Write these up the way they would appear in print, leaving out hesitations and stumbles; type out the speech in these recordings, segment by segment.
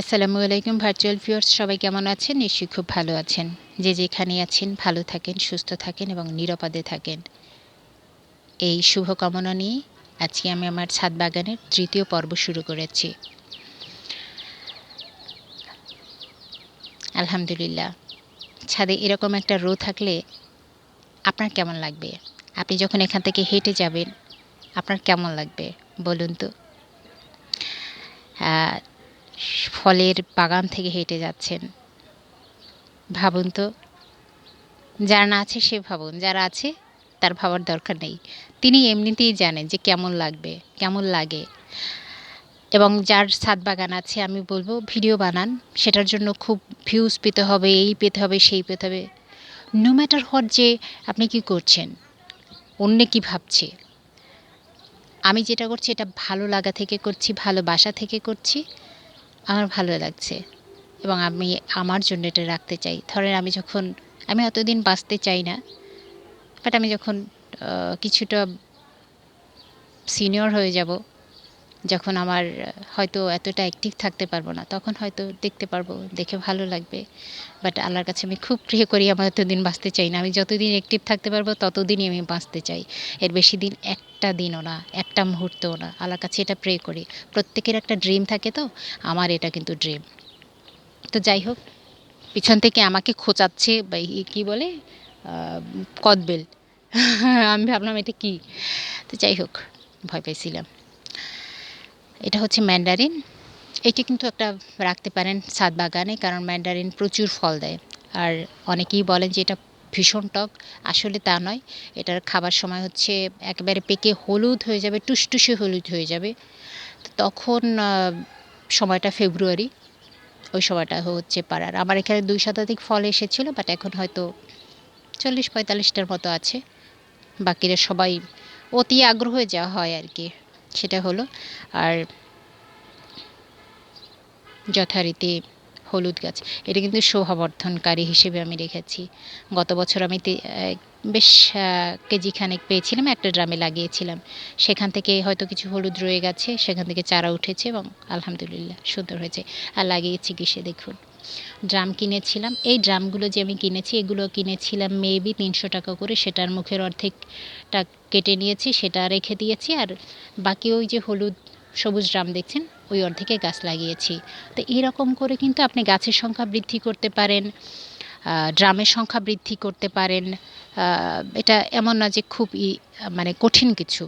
আসসালামু আলাইকুম virtual viewers, সবাই কেমন আছেন? নিশ্চয়ই খুব ভালো আছেন। যে যেখানে আছেন ভালো থাকেন, সুস্থ থাকেন এবং নিরাপদে থাকেন। এই শুভকামনা নিয়ে আজকে আমি আমার ছাদ বাগানের তৃতীয় পর্ব শুরু করেছি। আলহামদুলিল্লাহ, ছাদে এরকম একটা রো থাকলে আপনার কেমন লাগবে? আপনি যখন এখান থেকে হেঁটে যাবেন, আপনার কেমন লাগবে বলুন তো? ফলের বাগান থেকে হেঁটে যাচ্ছেন, ভাবুন তো। যার না আছে সে ভাবুন, যারা আছে তার ভাবার দরকার নেই। তিনি এমনিতেই জানেন যে কেমন লাগবে, কেমন লাগে। এবং যার ছাদ বাগান আছে আমি বলব ভিডিও বানান। সেটার জন্য খুব ভিউজ পেতে হবে, এই পেতে হবে, সেই পেতে হবে। নো ম্যাটার হোয়াট যে আপনি কি করছেন, অন্যে কি ভাবছে। আমি যেটা করছি এটা ভালো লাগা থেকে করছি, ভালোবাসা থেকে করছি। আমার ভালো লাগছে এবং আমি আমার জন্য এটা রাখতে চাই। ধরেন আমি অতদিন বাঁচতে চাই না, বাট আমি যখন কিছুটা সিনিয়র হয়ে যাব, যখন আমার হয়তো এতটা অ্যাক্টিভ থাকতে পারবো না, তখন হয়তো দেখতে পারবো, দেখে ভালো লাগবে। বাট আল্লাহর কাছে আমি খুব প্রে করি আমার এতদিন বাঁচতে চাই না। আমি যতদিন অ্যাক্টিভ থাকতে পারবো ততদিনই আমি বাঁচতে চাই। এর বেশি দিন একটা দিনও না, একটা মুহূর্তও না। আল্লাহর কাছে এটা প্রে করি। প্রত্যেকের একটা ড্রিম থাকে, তো আমার এটা কিন্তু ড্রিম। তো যাই হোক, পিছন থেকে আমাকে খোঁচাচ্ছে বা কী বলে, কদবেল। আমি ভাবলাম এটা কী। তো যাই হোক, ভয় পেয়েছিলাম। এটা হচ্ছে ম্যান্ডারিন। এটি কিন্তু একটা রাখতে পারেন ছাদ বাগানে, কারণ ম্যান্ডারিন প্রচুর ফল দেয়। আর অনেকেই বলেন যে এটা ভীষণ টক, আসলে তা নয়। এটার খাবার সময় হচ্ছে একেবারে পেকে হলুদ হয়ে যাবে, টুসটুসে হলুদ হয়ে যাবে। তখন সময়টা ফেব্রুয়ারি, ওই সময়টা হচ্ছে পারার। আমার এখানে 2 শতাধিক ফল এসেছিলো, বাট এখন হয়তো 40-45টার মতো আছে। বাকিরা সবাই অতি আগ্রহে যাওয়া হয় আর কি, সেটা হলো। আর যথারীতি হলুদ গাছ, এটা কিন্তু শোভাবর্ধনকারী হিসেবে আমি রেখেছি। গত বছর আমি বেশ কেজি খানেক পেয়েছিলাম, একটা ড্রামে লাগিয়েছিলাম। সেখান থেকে হয়তো কিছু হলুদ রয়ে গেছে, সেখান থেকে চারা উঠেছে এবং আলহামদুলিল্লাহ সুন্দর হয়েছে। আর লাগিয়েছি কিসে দেখুন, ড্রাম কিনেছিলাম। এই ড্রামগুলো যে আমি কিনেছি, এগুলো কিনেছিলাম মেবি 300 টাকা করে। সেটার মুখের অর্ধেকটা কেটে নিয়েছি, সেটা রেখে দিয়েছি। আর বাকি ওই যে হলুদ সবুজ ড্রাম দেখছেন, ওই অর্ধেকে গাছ লাগিয়েছি। তো এরকম করে কিন্তু আপনি গাছের সংখ্যা বৃদ্ধি করতে পারেন, ড্রামের সংখ্যা বৃদ্ধি করতে পারেন। এটা এমন না যে খুব মানে কঠিন কিছু।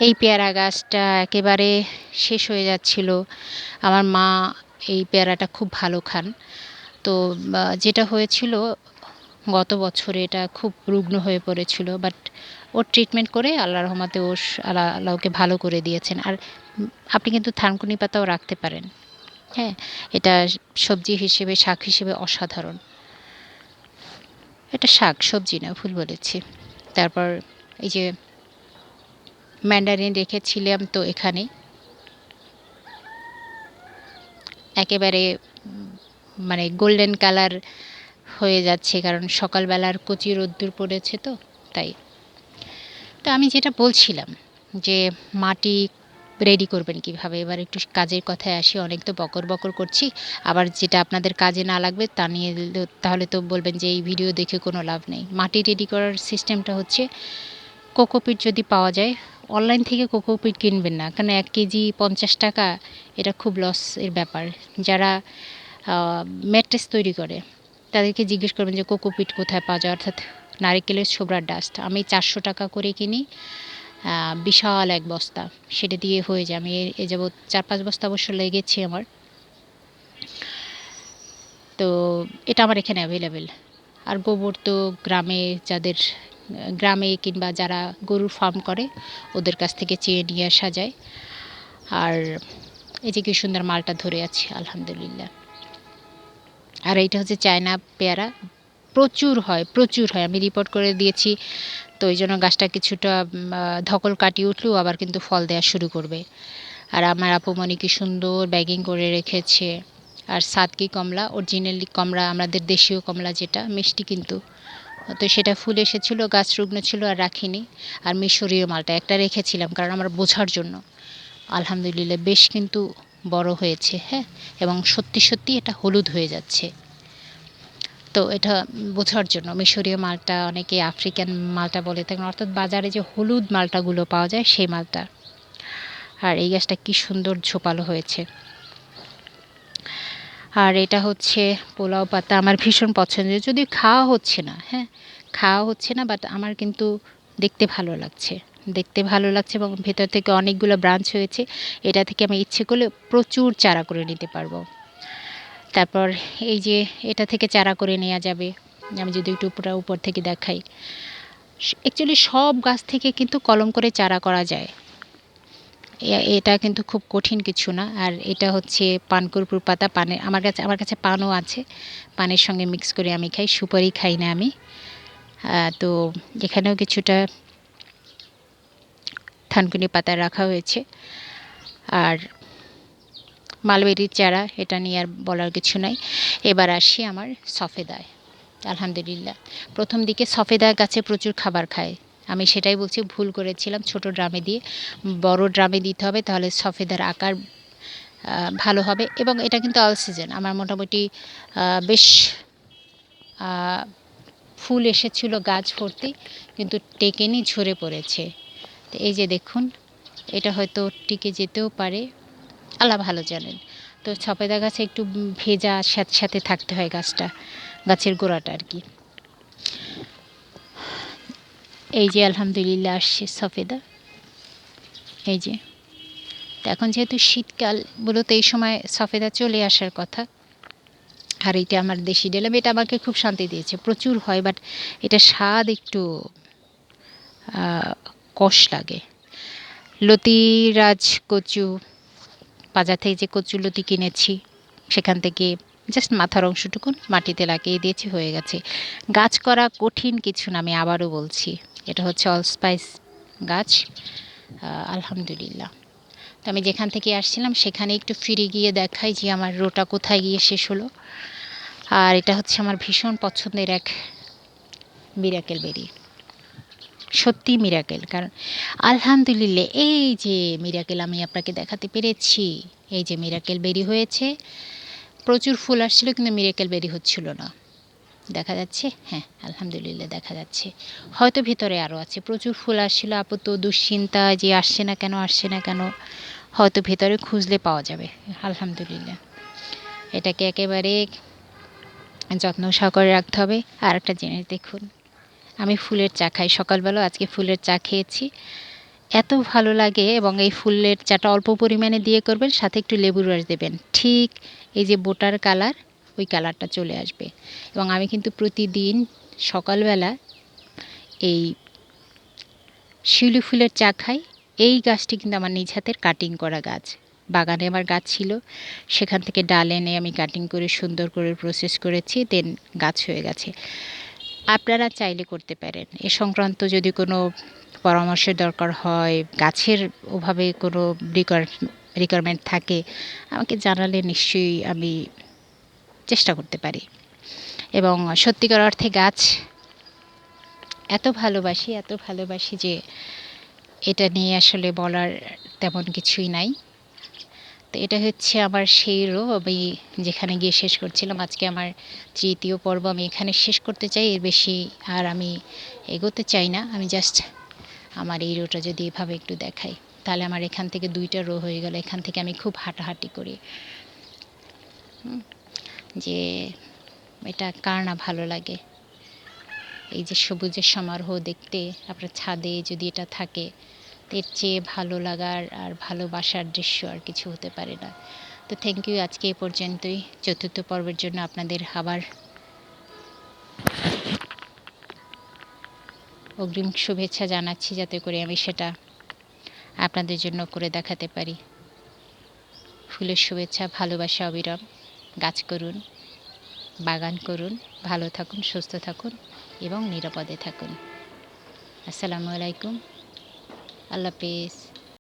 এই পেয়ারা গাছটা একেবারে শেষ হয়ে যাচ্ছিল। আমার মা এই পেয়ারাটা খুব ভালো খান। তো যেটা হয়েছিল গত বছরে, এটা খুব রুগ্ন হয়ে পড়েছিল, বাট ওর ট্রিটমেন্ট করে আল্লাহর রহমতে আল্লাহ ওকে ভালো করে দিয়েছেন। আর আপনি কিন্তু থানকুনি পাতাও রাখতে পারেন। হ্যাঁ, এটা সবজি হিসেবে, শাক হিসেবে অসাধারণ। এটা শাক, সবজি না, ভুল বলেছি। তারপর এই যে ম্যান্ডারিন রেখেছিলাম, তো এখানে একেবারে মানে গোল্ডেন কালার হয়ে যাচ্ছে, কারণ সকালবেলার কচি রোদ্দুর পড়েছে, তো তাই। তো আমি যেটা বলছিলাম যে মাটি রেডি করবেন কিভাবে, এবার একটু কাজের কথায় আসি। অনেক তো বকর বকর করছি, আবার যেটা আপনাদের কাজে না লাগবে তা নিয়ে তাহলে তো বলবেন যে এই ভিডিও দেখে কোনো লাভ নেই। মাটি রেডি করার সিস্টেমটা হচ্ছে, কোকোপিট যদি পাওয়া যায়, অনলাইন থেকে কোকোপিট কিনবেন না, কারণ 1 কেজি 50 টাকা, এটা খুব লসের ব্যাপার। যারা ম্যাট্রেস তৈরি করে তাদেরকে জিজ্ঞেস করবেন যে কোকোপিট কোথায় পাওয়া যায়, অর্থাৎ নারিকেলের ছোবড়ার ডাস্ট। আমি 400 টাকা করে কিনি, বিশাল এক বস্তা, সেটা দিয়ে হয়ে যায়। আমি এ যাবৎ 4-5 বস্তা অবশ্য লেগেছে আমার। তো এটা আমার এখানে অ্যাভেলেবেল। আর গোবর তো গ্রামে কিংবা যারা গরুর ফার্ম করে ওদের কাছ থেকে চেয়ে নিয়ে আসা যায়। আর এই যে কি সুন্দর মালটা ধরে আছে, আলহামদুলিল্লাহ। আর এইটা হচ্ছে চায়না পেয়ারা, প্রচুর হয়, প্রচুর হয়। আমি রিপোর্ট করে দিয়েছি, তো ওই জন্য গাছটা কিছুটা ধকল কাটিয়ে উঠলেও আবার কিন্তু ফল দেওয়া শুরু করবে। আর আমার আপুমণি কি সুন্দর ব্যাগিং করে রেখেছে। আর সাতকি কমলা, অরিজিনালি কমলা, আমাদের দেশীয় কমলা যেটা মিষ্টি কিন্তু, তো সেটা ফুল এসেছিল, গাছ রুগ্ন ছিল আর রাখিনি। আর মিশরীয় মালটা একটা রেখেছিলাম কারণ আমার বোঝার জন্য। আলহামদুলিল্লাহ বেশ কিন্তু বড় হয়েছে, হ্যাঁ, এবং সত্যি সত্যি এটা হলুদ হয়ে যাচ্ছে। তো এটা বোঝার জন্য মিশরীয় মালটা, অনেকে আফ্রিকান মালটা বলে থাকেন, অর্থাৎ বাজারে যে হলুদ মালটাগুলো পাওয়া যায় সেই মালটা। আর এই গাছটা কি সুন্দর ঝোপালো হয়েছে। আর এটা হচ্ছে পোলাও পাতা, আমার ভীষণ পছন্দের, যদিও খাওয়া হচ্ছে না, হ্যাঁ, খাওয়া হচ্ছে না, বাট আমার কিন্তু দেখতে ভালো লাগছে, দেখতে ভালো লাগছে, এবং ভেতর থেকে অনেকগুলো ব্রাঞ্চ হয়েছে। এটা থেকে আমি ইচ্ছে করলে প্রচুর চারা করে নিতে পারবো। তারপর এই যে এটা থেকে চারা করে নেওয়া যাবে। আমি যদি একটু উপর থেকে দেখাই, অ্যাকচুয়ালি সব গাছ থেকে কিন্তু কলম করে চারা করা যায়, এটা কিন্তু খুব কঠিন কিছু না। আর এটা হচ্ছে পানকর্পূর পাতা, পানের আমার কাছে পানও আছে, পানের সঙ্গে মিক্স করে আমি খাই, সুপারি খাই না আমি। তো এখানেও কিছুটা থানকুনি পাতা রাখা হয়েছে। আর মালবেরির চারা, এটা নিয়ে আর বলার কিছু নাই। এবার আসি আমার সফেদায়। আলহামদুলিল্লাহ, প্রথম দিকে সফেদা গাছে প্রচুর খাবার খায়, আমি সেটাই বলছি, ভুল করেছিলাম, ছোট ড্রামে দিয়ে বড় ড্রামে দিতে হবে, তাহলে সফেদার আকার ভালো হবে। এবং এটা কিন্তু অল সিজন, আমার মোটামুটি বেশ ফুল এসেছিল গাছ ভর্তি, কিন্তু টেকেনি, ঝরে পড়েছে। তো এই যে দেখুন, এটা হয়তো টিকে যেতেও পারে, আল্লাহ ভালো জানেন। তো সফেদা গাছে একটু ভেজা স্যাঁতস্যাঁতে থাকতে হয় গাছটা, গাছের গোড়াটা আর কি। এই যে আলহামদুলিল্লাহ আসছে সফেদা, এই যে। তো এখন যেহেতু শীতকাল, মূলত এই সময় সফেদা চলে আসার কথা। আর এইটা আমার দেশি ডেলাম, এটা আমাকে খুব শান্তি দিয়েছে, প্রচুর হয়, বাট এটা স্বাদ একটু কষ লাগে। লতিরাজ কচু, বাজার থেকে যে কচু লতি কিনেছি, সেখান থেকে জাস্ট মাথার অংশটুকু মাটিতে লাগিয়ে দিয়েছি, হয়ে গেছে। গাছ করা কঠিন কিছু না, আমি আবারও বলছি। এটা হচ্ছে অলস্পাইস গাছ, আলহামদুলিল্লাহ। তো আমি যেখান থেকে আসছিলাম সেখানে একটু ফিরে গিয়ে দেখাই যে আমার রোটা কোথায় গিয়ে শেষ হলো। আর এটা হচ্ছে আমার ভীষণ পছন্দের এক মিরাকেল বেরি, সত্যি মিরাকেল। কারণ আলহামদুলিল্লাহ, এই যে মিরাকেল আমি আপনাকে দেখাতে পেরেছি, এই যে মিরাকেল বেরি হয়েছে, প্রচুর ফুল আসছিল কিন্তু মিরাকেল বেরি হচ্ছিল না। দেখা যাচ্ছে, হ্যাঁ আলহামদুলিল্লাহ দেখা যাচ্ছে, হয়তো ভিতরে আরও আছে। প্রচুর ফুল আসছিল, আপাতত দুশ্চিন্তা যে আসছে না কেন, আসছে না কেন, হয়তো ভেতরে খুঁজলে পাওয়া যাবে। আলহামদুলিল্লাহ, এটাকে একেবারে যত্ন সহকারে রাখতে হবে। আর একটা জিনিস দেখুন, আমি ফুলের চা খাই, সকালবেলা আজকে ফুলের চা খেয়েছি, এত ভালো লাগে। এবং এই ফুলের চাটা অল্প পরিমাণে দিয়ে করবেন, সাথে একটু লেবুর রস দেবেন, ঠিক এই যে বোটার কালার, ওই কালারটা চলে আসবে। এবং আমি কিন্তু প্রতিদিন সকালবেলা এই শিউলি ফুলের চা খাই। এই গাছটি কিন্তু আমার নিজ হাতের কাটিং করা গাছ, বাগানে আমার গাছ ছিল, সেখান থেকে ডাল এনে আমি কাটিং করে সুন্দর করে প্রসেস করেছি, দেন গাছ হয়ে গেছে। আপনারা চাইলে করতে পারেন। এ সংক্রান্ত যদি কোনো পরামর্শের দরকার হয়, গাছের ওভাবে কোনো রিকোয়ারমেন্ট থাকে, আমাকে জানালে নিশ্চয়ই আমি চেষ্টা করতে পারি। এবং সত্যিকার অর্থে গাছ এত ভালোবাসি, এত ভালোবাসি যে এটা নিয়ে আসলে বলার তেমন কিছুই নাই। তো এটা হচ্ছে আমার সেই রো, আমি যেখানে গিয়ে শেষ করছিলাম। আজকে আমার তৃতীয় পর্ব, আমি এখানে শেষ করতে চাই, এর বেশি আর আমি এগোতে চাই না। আমি জাস্ট আমার এই রোটা যদি এভাবে একটু দেখাই, তাহলে আমার এখান থেকে 2টা রো হয়ে গেল। এখান থেকে আমি খুব হাঁটাহাঁটি করি, যে এটা কার না ভালো লাগে, এই যে সবুজের সমারোহ দেখতে। আপনার ছাদে যদি এটা থাকে, এর চেয়ে ভালো লাগার আর ভালোবাসার দৃশ্য আর কিছু হতে পারে না। তো থ্যাংক ইউ, আজকে এ পর্যন্তই। চতুর্থ পর্বের জন্য আপনাদের আবার অগ্রিম শুভেচ্ছা জানাচ্ছি, যাতে করে আমি সেটা আপনাদের জন্য করে দেখাতে পারি। ফুলের শুভেচ্ছা, ভালোবাসা অবিরাম। গাছ করুন, বাগান করুন, ভালো থাকুন, সুস্থ থাকুন এবং নিরাপদে থাকুন। আসসালামু আলাইকুম, আল্লাহ হাফেজ।